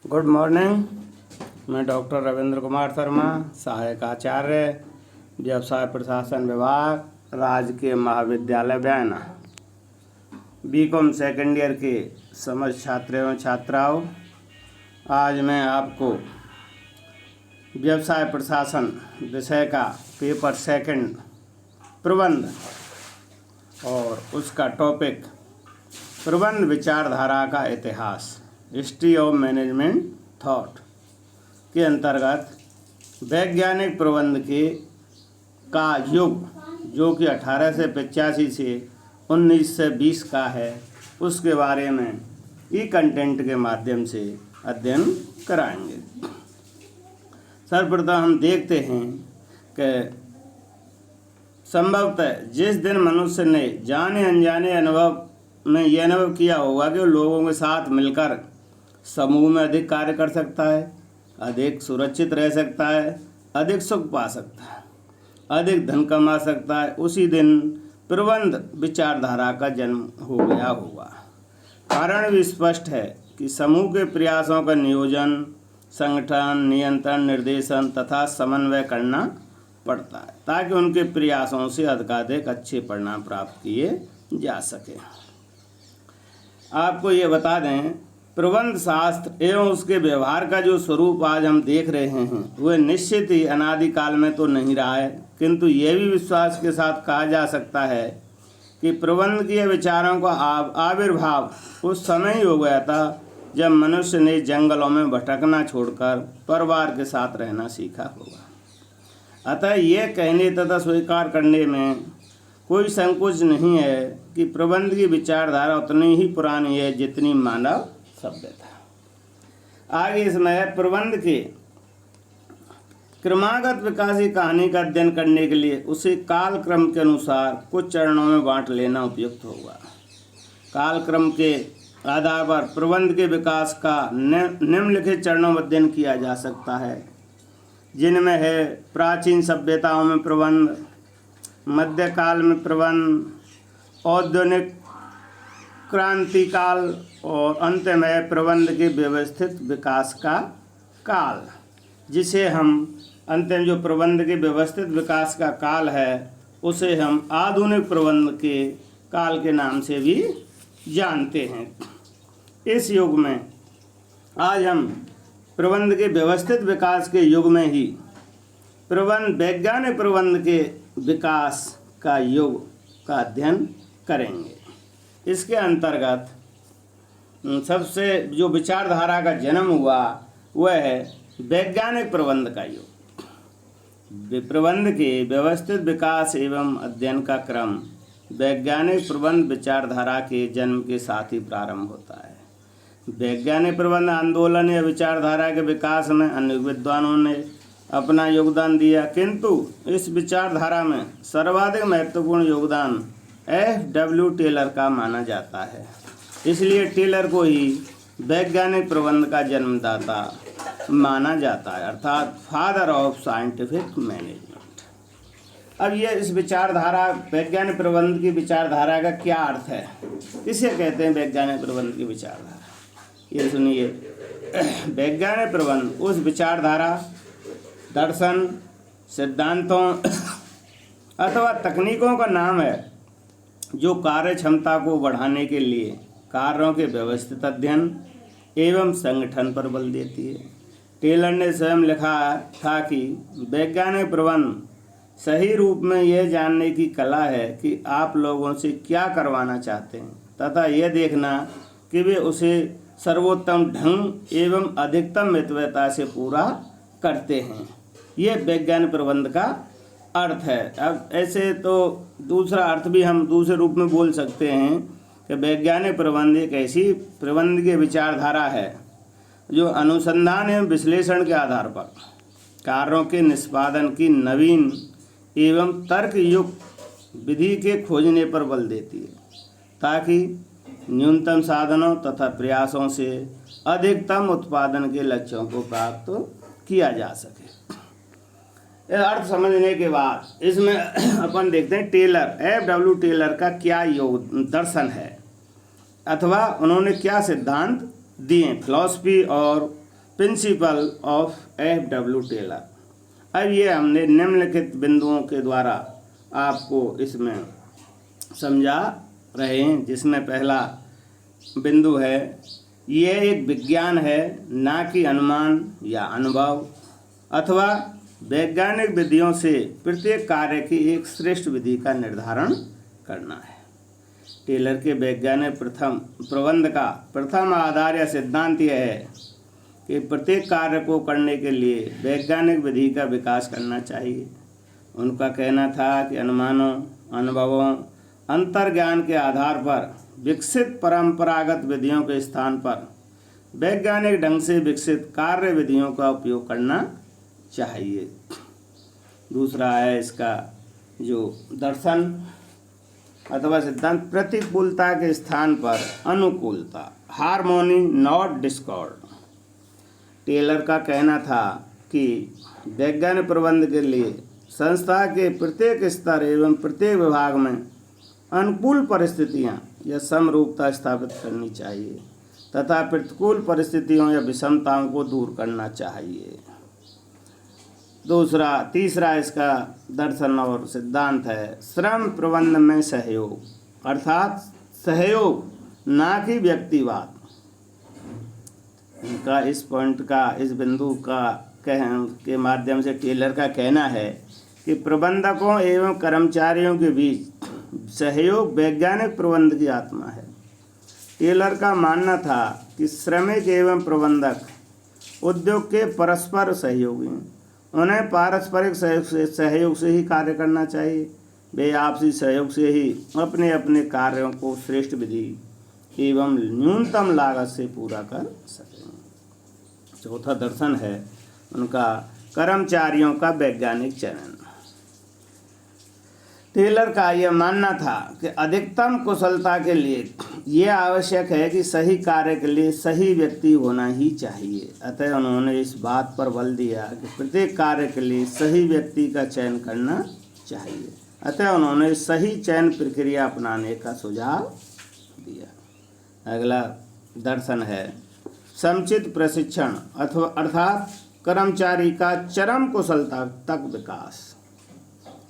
Good morning. मैं doctor Ravindra Kumar Sharma, सहायक आचार्य, व्यवसाय प्रशासन विभाग, राजकीय महाविद्यालय बयाना। बीकॉम सेकेंड ईयर के समस्त छात्रों एवं छात्राओं, आज मैं आपको व्यवसाय प्रशासन विषय का पेपर सेकंड प्रबंध और उसका टॉपिक प्रबंध विचारधारा का इतिहास, हिस्ट्री ऑफ मैनेजमेंट थॉट के अंतर्गत वैज्ञानिक प्रबंध का युग जो कि 1885 से 1920 का है, उसके बारे में ई कंटेंट के माध्यम से अध्ययन कराएंगे। सर्वप्रथम हम देखते हैं कि संभवतः जिस दिन मनुष्य ने जाने अनजाने अनुभव में यह अनुभव किया होगा कि लोगों के साथ मिलकर समूह में अधिक कार्य कर सकता है, अधिक सुरक्षित रह सकता है, अधिक सुख पा सकता है, अधिक धन कमा सकता है, उसी दिन प्रबंध विचारधारा का जन्म हो गया होगा। कारण भी स्पष्ट है कि समूह के प्रयासों का नियोजन, संगठन, नियंत्रण, निर्देशन तथा समन्वय करना पड़ता है ताकि उनके प्रयासों से अधिकाधिक अच्छे परिणाम प्राप्त किए जा सके। आपको ये बता दें, प्रबंध शास्त्र एवं उसके व्यवहार का जो स्वरूप आज हम देख रहे हैं वह निश्चित ही अनादिकाल में तो नहीं रहा है, किंतु यह भी विश्वास के साथ कहा जा सकता है कि प्रबंध के विचारों का आविर्भाव उस समय ही हो गया था जब मनुष्य ने जंगलों में भटकना छोड़कर परिवार के साथ रहना सीखा होगा। अतः यह कहने तथा स्वीकार करने में कोई संकोच नहीं है कि प्रबंध की विचारधारा उतनी ही पुरानी है जितनी मानव सभ्यता। आगे इसमें प्रबंध के क्रमागत विकास की कहानी का अध्ययन करने के लिए उसे कालक्रम के अनुसार कुछ चरणों में बांट लेना उपयुक्त होगा। कालक्रम के आधार पर प्रबंध के विकास का निम्नलिखित चरणों में अध्ययन किया जा सकता है, जिनमें है प्राचीन सभ्यताओं में प्रबंध, मध्यकाल में प्रबंध, औद्योगिक क्रांति काल और अंत में प्रबंध के व्यवस्थित विकास का काल, जिसे हम अंतिम जो प्रबंध के व्यवस्थित विकास का काल है उसे हम आधुनिक प्रबंध के काल के नाम से भी जानते हैं। इस युग में आज हम प्रबंध के व्यवस्थित विकास के युग में ही वैज्ञानिक प्रबंध के विकास का युग का अध्ययन करेंगे। इसके अंतर्गत सबसे जो विचारधारा का जन्म हुआ वह है वैज्ञानिक प्रबंध का युग। प्रबंध के व्यवस्थित विकास एवं अध्ययन का क्रम वैज्ञानिक प्रबंध विचारधारा के जन्म के साथ ही प्रारंभ होता है। वैज्ञानिक प्रबंध आंदोलन या विचारधारा के विकास में अन्य विद्वानों ने अपना योगदान दिया, किंतु इस विचारधारा में सर्वाधिक महत्वपूर्ण योगदान F.W. टेलर का माना जाता है। इसलिए टेलर को ही वैज्ञानिक प्रबंध का जन्मदाता माना जाता है, अर्थात फादर ऑफ साइंटिफिक मैनेजमेंट। अब ये इस विचारधारा वैज्ञानिक प्रबंध की विचारधारा का क्या अर्थ है, किसे कहते हैं वैज्ञानिक प्रबंध की विचारधारा, ये सुनिए। वैज्ञानिक प्रबंध उस विचारधारा, दर्शन, सिद्धांतों अथवा तकनीकों का नाम है जो कार्य क्षमता को बढ़ाने के लिए कार्यों के व्यवस्थित अध्ययन एवं संगठन पर बल देती है। टेलर ने स्वयं लिखा था कि वैज्ञानिक प्रबंध सही रूप में यह जानने की कला है कि आप लोगों से क्या करवाना चाहते हैं तथा यह देखना कि वे उसे सर्वोत्तम ढंग एवं अधिकतम मितव्यता से पूरा करते हैं। यह वैज्ञानिक प्रबंध का अर्थ है। अब ऐसे तो दूसरा अर्थ भी हम दूसरे रूप में बोल सकते हैं कि वैज्ञानिक प्रबंध एक ऐसी प्रबंध की विचारधारा है जो अनुसंधान एवं विश्लेषण के आधार पर कार्यों के निष्पादन की नवीन एवं तर्कयुक्त विधि के खोजने पर बल देती है ताकि न्यूनतम साधनों तथा प्रयासों से अधिकतम उत्पादन के लक्ष्यों को प्राप्त किया जा सके। अर्थ समझने के बाद इसमें अपन देखते हैं टेलर, F.W. टेलर का क्या दर्शन है अथवा उन्होंने क्या सिद्धांत दिए फिलॉसफी और प्रिंसिपल ऑफ F.W. टेलर। अब ये हमने निम्नलिखित बिंदुओं के द्वारा आपको इसमें समझा रहे हैं, जिसमें पहला बिंदु है, यह एक विज्ञान है, ना कि अनुमान या अनुभव अथवा वैज्ञानिक विधियों से प्रत्येक कार्य की एक श्रेष्ठ विधि का निर्धारण करना है। टेलर के वैज्ञानिक प्रबंध का प्रथम आधार या सिद्धांत यह है कि प्रत्येक कार्य को करने के लिए वैज्ञानिक विधि का विकास करना चाहिए। उनका कहना था कि अनुमानों, अनुभवों, अंतर्ज्ञान के आधार पर विकसित परंपरागत विधियों के स्थान पर वैज्ञानिक ढंग से विकसित कार्य विधियों का उपयोग करना चाहिए। दूसरा है इसका जो दर्शन अथवा सिद्धांत, प्रतिकूलता के स्थान पर अनुकूलता, हार्मोनी नॉट डिस्कॉर्ड। टेलर का कहना था कि वैज्ञानिक प्रबंध के लिए संस्था के प्रत्येक स्तर एवं प्रत्येक विभाग में अनुकूल परिस्थितियां या समरूपता स्थापित करनी चाहिए तथा प्रतिकूल परिस्थितियों या विषमताओं को दूर करना चाहिए। तीसरा इसका दर्शन और सिद्धांत है श्रम प्रबंध में सहयोग, अर्थात सहयोग ना कि व्यक्तिवाद। इनका इस पॉइंट का, इस बिंदु का के माध्यम से टेलर का कहना है कि प्रबंधकों एवं कर्मचारियों के बीच सहयोग वैज्ञानिक प्रबंध की आत्मा है। टेलर का मानना था कि श्रमिक एवं प्रबंधक उद्योग के परस्पर सहयोगी हैं, उन्हें पारस्परिक सहयोग से ही कार्य करना चाहिए। वे आपसी सहयोग से ही अपने अपने कार्यों को श्रेष्ठ विधि एवं न्यूनतम लागत से पूरा कर सकें। चौथा दर्शन है उनका कर्मचारियों का वैज्ञानिक चयन। टेलर का यह मानना था कि अधिकतम कुशलता के लिए यह आवश्यक है कि सही कार्य के लिए सही व्यक्ति होना ही चाहिए। अतः उन्होंने इस बात पर बल दिया कि प्रत्येक कार्य के लिए सही व्यक्ति का चयन करना चाहिए। अतः उन्होंने सही चयन प्रक्रिया अपनाने का सुझाव दिया। अगला दर्शन है समुचित प्रशिक्षण अर्थात कर्मचारी का चरम कुशलता तक विकास।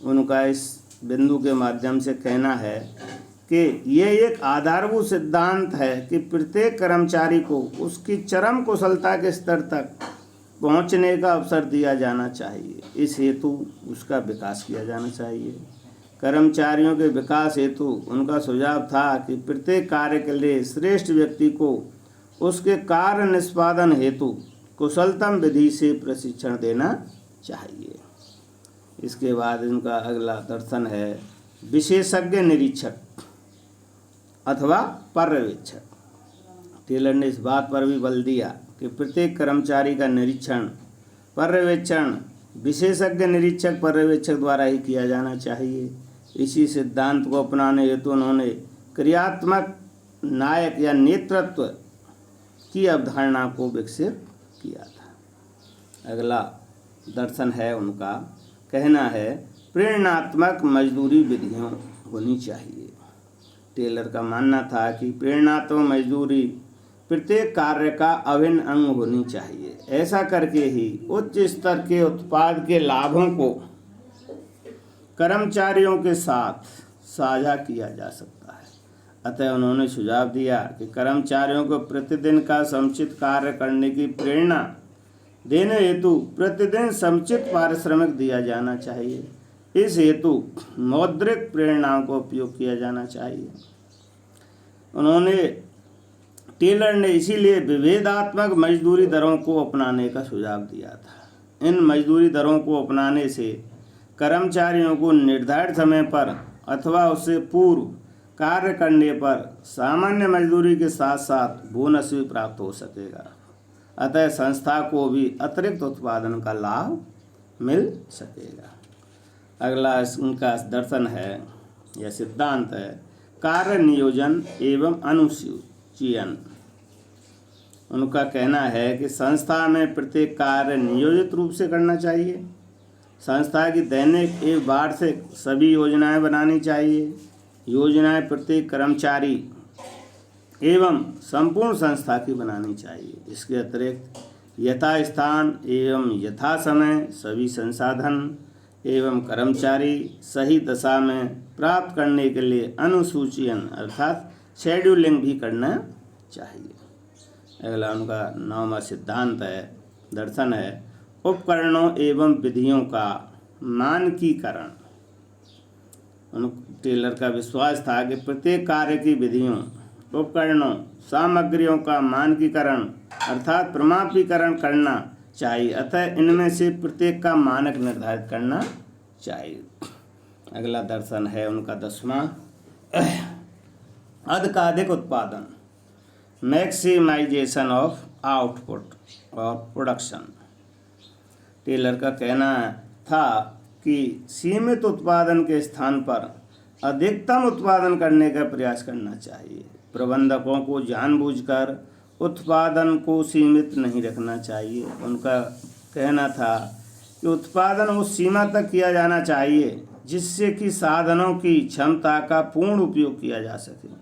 उनका इस बिंदु के माध्यम से कहना है कि यह एक आधारभूत सिद्धांत है कि प्रत्येक कर्मचारी को उसकी चरम कुशलता के स्तर तक पहुंचने का अवसर दिया जाना चाहिए। इस हेतु उसका विकास किया जाना चाहिए। कर्मचारियों के विकास हेतु उनका सुझाव था कि प्रत्येक कार्य के लिए श्रेष्ठ व्यक्ति को उसके कार्य निष्पादन हेतु कुशलतम विधि से प्रशिक्षण देना चाहिए। इसके बाद इनका अगला दर्शन है विशेषज्ञ निरीक्षक अथवा पर्यवेक्षक। टेलर ने इस बात पर भी बल दिया कि प्रत्येक कर्मचारी का निरीक्षण, पर्यवेक्षण विशेषज्ञ निरीक्षक पर्यवेक्षक द्वारा ही किया जाना चाहिए। इसी सिद्धांत को अपनाने हेतु उन्होंने क्रियात्मक नायक या नेतृत्व की अवधारणा को विकसित किया था। अगला दर्शन है उनका कहना है प्रेरणात्मक मजदूरी विधियों होनी चाहिए। टेलर का मानना था कि प्रेरणात्मक मजदूरी प्रत्येक कार्य का अभिन्न अंग होनी चाहिए। ऐसा करके ही उच्च स्तर के उत्पाद के लाभों को कर्मचारियों के साथ साझा किया जा सकता है। अतः उन्होंने सुझाव दिया कि कर्मचारियों को प्रतिदिन का समुचित कार्य करने की प्रेरणा देने हेतु प्रतिदिन समुचित पारिश्रमिक दिया जाना चाहिए। इस हेतु मौद्रिक प्रेरणाओं का उपयोग किया जाना चाहिए। टेलर ने इसीलिए विभेदात्मक मजदूरी दरों को अपनाने का सुझाव दिया था। इन मजदूरी दरों को अपनाने से कर्मचारियों को निर्धारित समय पर अथवा उससे पूर्व कार्य करने पर सामान्य मजदूरी के साथ साथ बोनस भी प्राप्त हो सकेगा। अतः संस्था को भी अतिरिक्त उत्पादन का लाभ मिल सकेगा। अगला उनका दर्शन है या सिद्धांत है कार्य नियोजन एवं अनुसूचीयन। उनका कहना है कि संस्था में प्रत्येक कार्य नियोजित रूप से करना चाहिए। संस्था की दैनिक एवं वार्षिक सभी योजनाएं बनानी चाहिए। योजनाएं प्रत्येक कर्मचारी एवं संपूर्ण संस्था की बनानी चाहिए। इसके अतिरिक्त यथास्थान एवं यथा समय सभी संसाधन एवं कर्मचारी सही दशा में प्राप्त करने के लिए अनुसूचीयन अर्थात शेड्यूलिंग भी करना चाहिए। अगला उनका 9वां सिद्धांत है, दर्शन है, उपकरणों एवं विधियों का मानकीकरण। उन टेलर का विश्वास था कि प्रत्येक कार्य की विधियों, उपकरणों, सामग्रियों का मानकीकरण अर्थात प्रमाणीकरण करना चाहिए, अतः इनमें से प्रत्येक का मानक निर्धारित करना चाहिए। अगला दर्शन है उनका 10वां, अधिकाधिक उत्पादन, मैक्सिमाइजेशन ऑफ आउटपुट और प्रोडक्शन। टेलर का कहना था कि सीमित उत्पादन के स्थान पर अधिकतम उत्पादन करने का प्रयास करना चाहिए। प्रबंधकों को जानबूझकर उत्पादन को सीमित नहीं रखना चाहिए। उनका कहना था कि उत्पादन उस सीमा तक किया जाना चाहिए जिससे कि साधनों की क्षमता का पूर्ण उपयोग किया जा सके।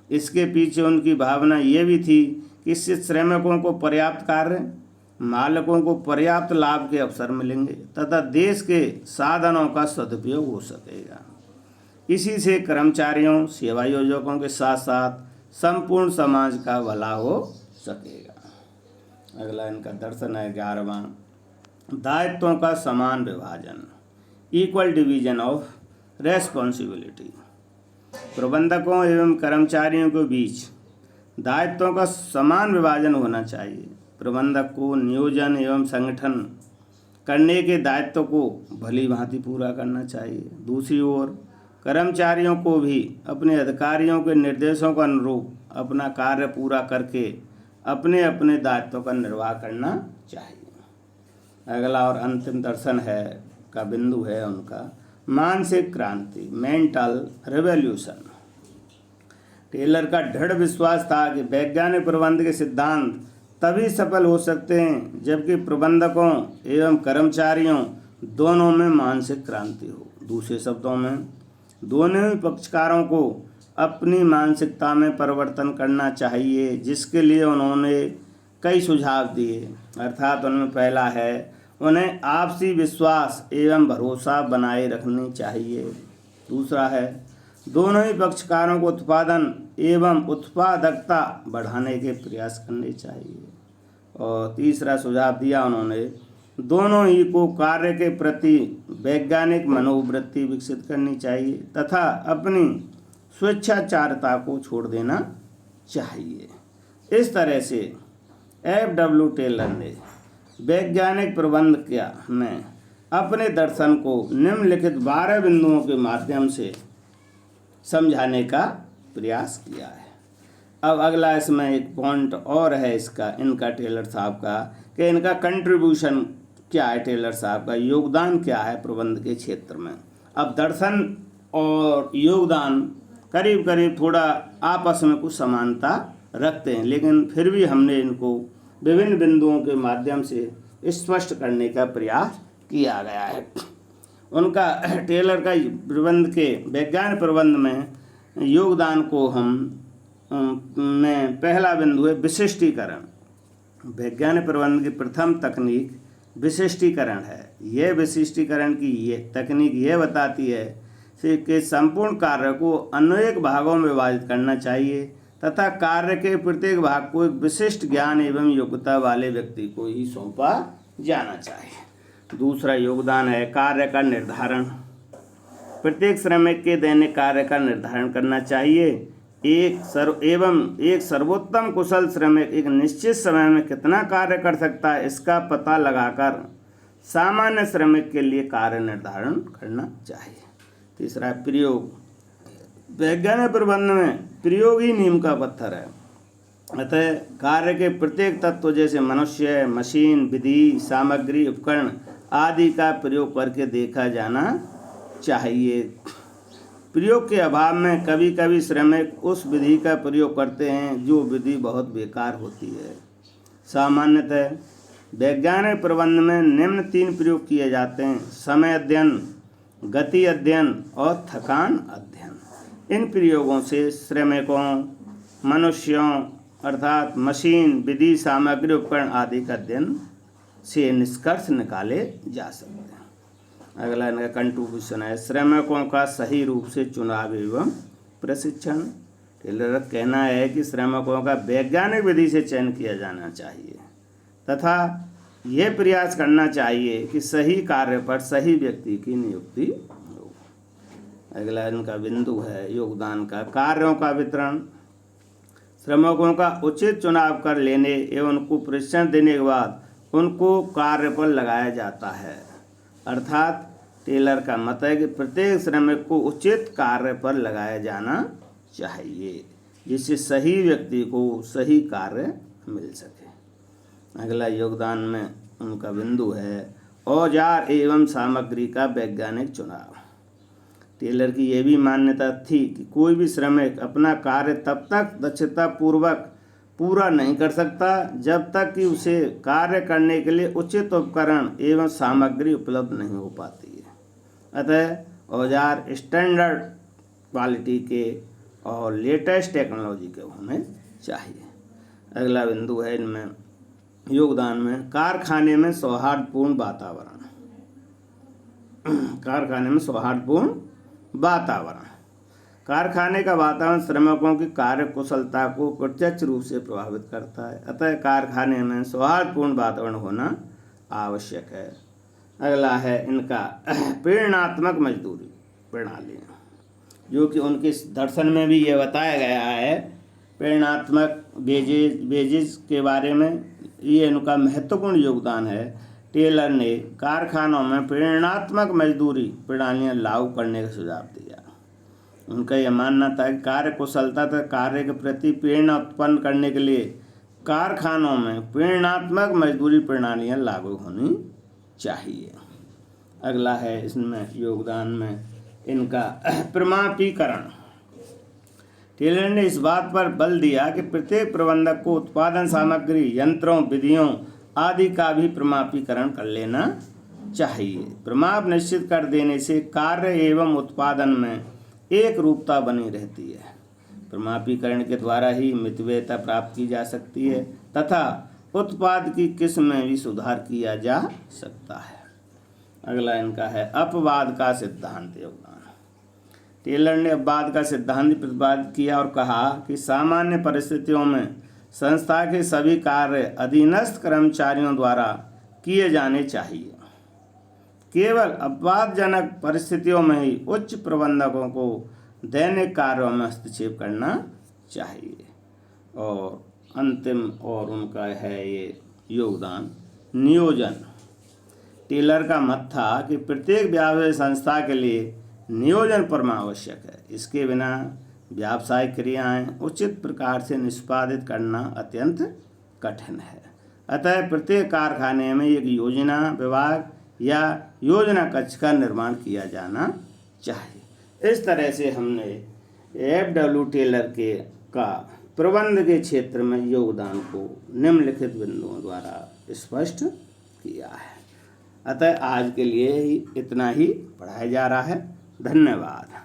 इसके पीछे उनकी भावना ये भी थी कि इससे श्रमिकों को पर्याप्त कार्य, मालिकों को पर्याप्त लाभ के अवसर मिलेंगे तथा देश के साधनों का सदुपयोग हो सकेगा। इसी से कर्मचारियों, सेवा योजकों के साथ साथ संपूर्ण समाज का भला हो सकेगा। अगला इनका दर्शन है 11वां, दायित्वों का समान विभाजन, इक्वल डिवीजन ऑफ रेस्पॉन्सिबिलिटी। प्रबंधकों एवं कर्मचारियों के बीच दायित्वों का समान विभाजन होना चाहिए। प्रबंधक को नियोजन एवं संगठन करने के दायित्व को भली भांति पूरा करना चाहिए। दूसरी ओर कर्मचारियों को भी अपने अधिकारियों के निर्देशों के अनुरूप अपना कार्य पूरा करके अपने अपने दायित्वों का निर्वाह करना चाहिए। अगला और अंतिम दर्शन है का बिंदु है उनका मानसिक क्रांति, मेंटल रेवोल्यूशन। टेलर का दृढ़ विश्वास था कि वैज्ञानिक प्रबंध के सिद्धांत तभी सफल हो सकते हैं जबकि प्रबंधकों एवं कर्मचारियों दोनों में मानसिक क्रांति हो। दूसरे शब्दों में दोनों ही पक्षकारों को अपनी मानसिकता में परिवर्तन करना चाहिए, जिसके लिए उन्होंने कई सुझाव दिए। अर्थात उनमें पहला है उन्हें आपसी विश्वास एवं भरोसा बनाए रखनी चाहिए। दूसरा है दोनों ही पक्षकारों को उत्पादन एवं उत्पादकता बढ़ाने के प्रयास करने चाहिए। और तीसरा सुझाव दिया उन्होंने दोनों ही को कार्य के प्रति वैज्ञानिक मनोवृत्ति विकसित करनी चाहिए तथा अपनी स्वेच्छाचारता को छोड़ देना चाहिए। इस तरह से F.W. टेलर ने वैज्ञानिक प्रबंध में अपने दर्शन को निम्नलिखित 12 बिंदुओं के माध्यम से समझाने का प्रयास किया है। अब अगला इसमें एक पॉइंट और है इसका, इनका टेलर साहब का, कि इनका कंट्रीब्यूशन क्या है, टेलर साहब का योगदान क्या है प्रबंध के क्षेत्र में। अब दर्शन और योगदान करीब करीब थोड़ा आपस में कुछ समानता रखते हैं, लेकिन फिर भी हमने इनको विभिन्न बिंदुओं के माध्यम से स्पष्ट करने का प्रयास किया गया है। उनका टेलर का प्रबंध के वैज्ञानिक प्रबंध में योगदान को हम में पहला बिंदु है विशिष्टीकरण। वैज्ञानिक प्रबंध की प्रथम तकनीक विशिष्टीकरण है। यह विशिष्टीकरण की ये तकनीक यह बताती है कि संपूर्ण कार्य को अनेक भागों में विभाजित करना चाहिए तथा कार्य के प्रत्येक भाग को एक विशिष्ट ज्ञान एवं योग्यता वाले व्यक्ति को ही सौंपा जाना चाहिए। दूसरा योगदान है कार्य का निर्धारण। प्रत्येक श्रमिक के दैनिक कार्य का निर्धारण करना चाहिए। एक सर्वोत्तम कुशल श्रमिक एक निश्चित समय में कितना कार्य कर सकता है, इसका पता लगाकर सामान्य श्रमिक के लिए कार्य निर्धारण करना चाहिए। तीसरा प्रयोग। वैज्ञानिक प्रबंध में प्रयोग ही नीम का पत्थर है। अतः कार्य के प्रत्येक तत्व जैसे मनुष्य, मशीन, विधि, सामग्री, उपकरण आदि का प्रयोग करके देखा जाना चाहिए। प्रयोग के अभाव में कभी कभी श्रमिक उस विधि का प्रयोग करते हैं जो विधि बहुत बेकार होती है। सामान्यतः वैज्ञानिक प्रबंध में निम्न 3 प्रयोग किए जाते हैं: समय अध्ययन, गति अध्ययन और थकान अध्ययन। इन प्रयोगों से श्रमिकों, मनुष्यों अर्थात मशीन, विधि, सामग्री, उपकरण आदि का अध्ययन से निष्कर्ष निकाले जा सकते हैं। अगला इनका कंट्रीब्यूशन है श्रमिकों का सही रूप से चुनाव एवं प्रशिक्षण। टेलर का कहना है कि श्रमिकों का वैज्ञानिक विधि से चयन किया जाना चाहिए तथा यह प्रयास करना चाहिए कि सही कार्य पर सही व्यक्ति की नियुक्ति हो। अगला इनका बिंदु है योगदान का कार्यों का वितरण। श्रमिकों का उचित चुनाव कर लेने एवं उनको प्रशिक्षण देने के बाद उनको कार्य पर लगाया जाता है। अर्थात टेलर का मत है कि प्रत्येक श्रमिक को उचित कार्य पर लगाया जाना चाहिए जिससे सही व्यक्ति को सही कार्य मिल सके। अगला योगदान में उनका बिंदु है औजार एवं सामग्री का वैज्ञानिक चुनाव। टेलर की यह भी मान्यता थी कि कोई भी श्रमिक अपना कार्य तब तक दक्षतापूर्वक पूरा नहीं कर सकता जब तक कि उसे कार्य करने के लिए उचित उपकरण एवं सामग्री उपलब्ध नहीं हो पाती है। अतः औजार स्टैंडर्ड क्वालिटी के और लेटेस्ट टेक्नोलॉजी के होने चाहिए। अगला बिंदु है इनमें योगदान में कारखाने में सौहार्दपूर्ण वातावरण। कारखाने में सौहार्दपूर्ण वातावरण। कारखाने का वातावरण श्रमिकों की कार्य कुशलता को प्रत्यक्ष रूप से प्रभावित करता है। अतः कारखाने में सौहार्दपूर्ण वातावरण होना आवश्यक है। अगला है इनका प्रेरणात्मक मजदूरी प्रणाली, जो कि उनके दर्शन में भी ये बताया गया है। प्रेरणात्मक वेजेस के बारे में ये इनका महत्वपूर्ण योगदान है। टेलर ने कारखानों में प्रेरणात्मक मजदूरी प्रणालियाँ लागू करने का सुझाव दिया। उनका यह मानना था कि कार्य कुशलता तथा कार्य के प्रति प्रेरणा उत्पन्न करने के लिए कारखानों में प्रेरणात्मक मजदूरी प्रणालियाँ लागू होनी चाहिए। अगला है इसमें योगदान में इनका प्रमापीकरण। टेलर ने इस बात पर बल दिया कि प्रत्येक प्रबंधक को उत्पादन सामग्री, यंत्रों, विधियों आदि का भी प्रमापीकरण कर लेना चाहिए। प्रमाप निश्चित कर देने से कार्य एवं उत्पादन में एक रूपता बनी रहती है। प्रमापीकरण के द्वारा ही मितव्ययता प्राप्त की जा सकती है तथा उत्पाद की किस्म में भी सुधार किया जा सकता है। अगला इनका है अपवाद का सिद्धांत योगदान। टेलर ने अपवाद का सिद्धांत प्रतिपादित किया और कहा कि सामान्य परिस्थितियों में संस्था के सभी कार्य अधीनस्थ कर्मचारियों द्वारा किए जाने चाहिए। केवल अपवादजनक परिस्थितियों में ही उच्च प्रबंधकों को दैनिक कार्यों में हस्तक्षेप करना चाहिए। और अंतिम और उनका है ये योगदान नियोजन। टेलर का मत था कि प्रत्येक व्यावसायिक संस्था के लिए नियोजन परम आवश्यक है। इसके बिना व्यावसायिक क्रियाएं उचित प्रकार से निष्पादित करना अत्यंत कठिन है। अतः प्रत्येक कारखाने में एक योजना विभाग या योजना कक्ष का निर्माण किया जाना चाहिए। इस तरह से हमने एफ.डब्ल्यू. टेलर के का प्रबंध के क्षेत्र में योगदान को निम्नलिखित बिंदुओं द्वारा स्पष्ट किया है। अतः आज के लिए इतना ही पढ़ाया जा रहा है। धन्यवाद।